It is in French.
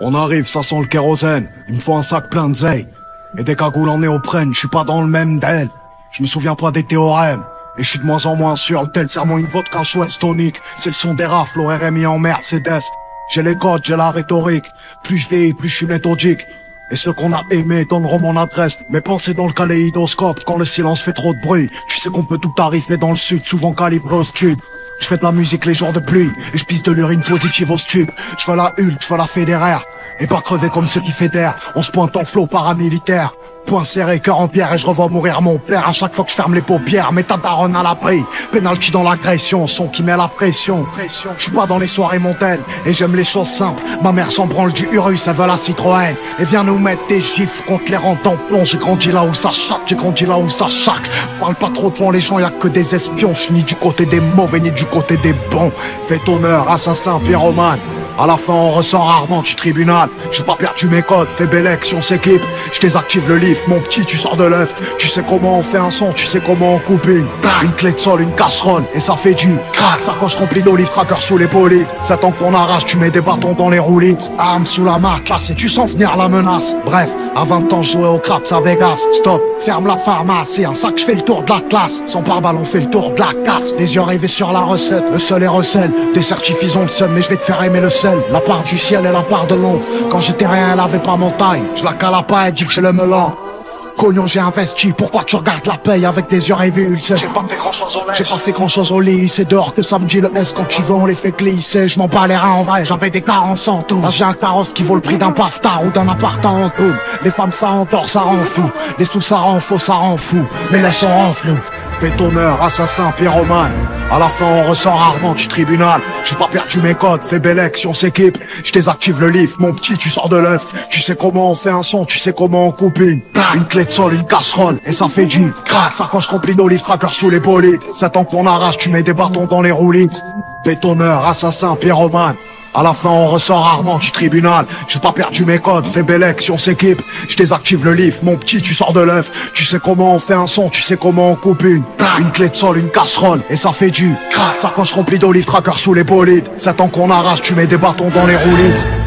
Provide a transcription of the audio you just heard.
On arrive, ça sent le kérosène. Il me faut un sac plein de zeille. Et des cagoules en néoprène, je suis pas dans le même d'elle. Je me souviens pas des théorèmes. Et je suis de moins en moins sûr, tel serment une vodka chouette tonique. C'est le son des rafles au RMI en Mercedes. J'ai les codes, j'ai la rhétorique. Plus je vieillis, plus je suis méthodique. Et ceux qu'on a aimés donneront mon adresse. Mes pensées dans le kaléidoscope quand le silence fait trop de bruit. Tu sais qu'on peut tout arriver dans le sud, souvent calibré au stud. Je fais de la musique les jours de pluie et je pisse de l'urine positive au stup. Je veux la Hulk, je veux la Federer et pas crever comme ceux qui fédèrent. On se pointe en flot paramilitaire, point serré, cœur en pierre et je revois mourir mon père à chaque fois que je ferme les paupières. Mais ta daronne à l'abri, penalty dans l'agression, son qui met la pression. Je suis pas dans les soirées montaines et j'aime les choses simples. Ma mère s'en branle du Urus, elle veut la Citroën et viens nous mettre des gifles contre les rentes en plomb. J'ai grandi là où ça chatte, j'ai grandi là où ça chaque. Parle pas trop devant les gens, y'a que des espions. Je suis ni du côté des mauvais ni du côté des bons. Bétonneur, assassin, pyromane. À la fin on ressort rarement du tribunal. J'ai pas perdu mes codes, fais Bellec si on s'équipe. Je désactive le lift, mon petit tu sors de l'œuf. Tu sais comment on fait un son, tu sais comment on coupe une clé de sol, une casserole. Et ça fait du crack, sacoche remplie d'olive tracker sous l'épaule. 7 ans qu'on arrache, tu mets des bâtons dans les roues libres. Arme sous la main, classe et tu sens venir la menace. Bref, à 20 ans je jouais au craps à Vegas. Stop, ferme la pharmacie, un sac je fais le tour de la classe. Sans pare-balles on fait le tour de la casse. Les yeux rivés sur la recette, le seul est recel. Des certifs ont le seum mais je vais te faire aimer le sel. La part du ciel et la part de l'ombre. Quand j'étais rien, elle avait pas mon taille. Je la cala pas, elle dit que j'ai le melon. Cognon, j'ai investi, pourquoi tu regardes la paye avec des yeux rêvés ulcés? J'ai pas fait grand chose au lit, j'ai pas fait grand chose au lit. C'est dehors que ça me dit le S, quand tu veux on les fait glisser. Je m'en bats les reins en vrai, j'avais des carences en tout. Là j'ai un carrosse qui vaut le prix d'un paftard ou d'un appartement en double. Les femmes ça endort, ça rend fou. Les sous ça rend faux, ça rend fou. Mais les sons rend flou. Bétonneur, assassin, pyromane. À la fin on ressort rarement du tribunal. J'ai pas perdu mes codes, fais Bellec si on s'équipe. Je désactive le lift, mon petit tu sors de l'œuf. Tu sais comment on fait un son, tu sais comment on coupe une clé de sol, une casserole. Et ça fait du crack, sacoche remplie d'olive tracker sous l'épaule. 7 ans qu'on arrache, tu mets des bâtons dans les roues libres. Bétonneur, assassin, pyromane. À la fin on ressort rarement du tribunal. J'ai pas perdu mes codes, fais Bellec si on s'équipe. Je désactive le lift, mon petit tu sors de l'œuf. Tu sais comment on fait un son, tu sais comment on coupe une clé de sol, une casserole. Et ça fait du crack, sacoche remplie d'olive tracker sous les bolides. 7 ans qu'on arrache, tu mets des bâtons dans les roues libres.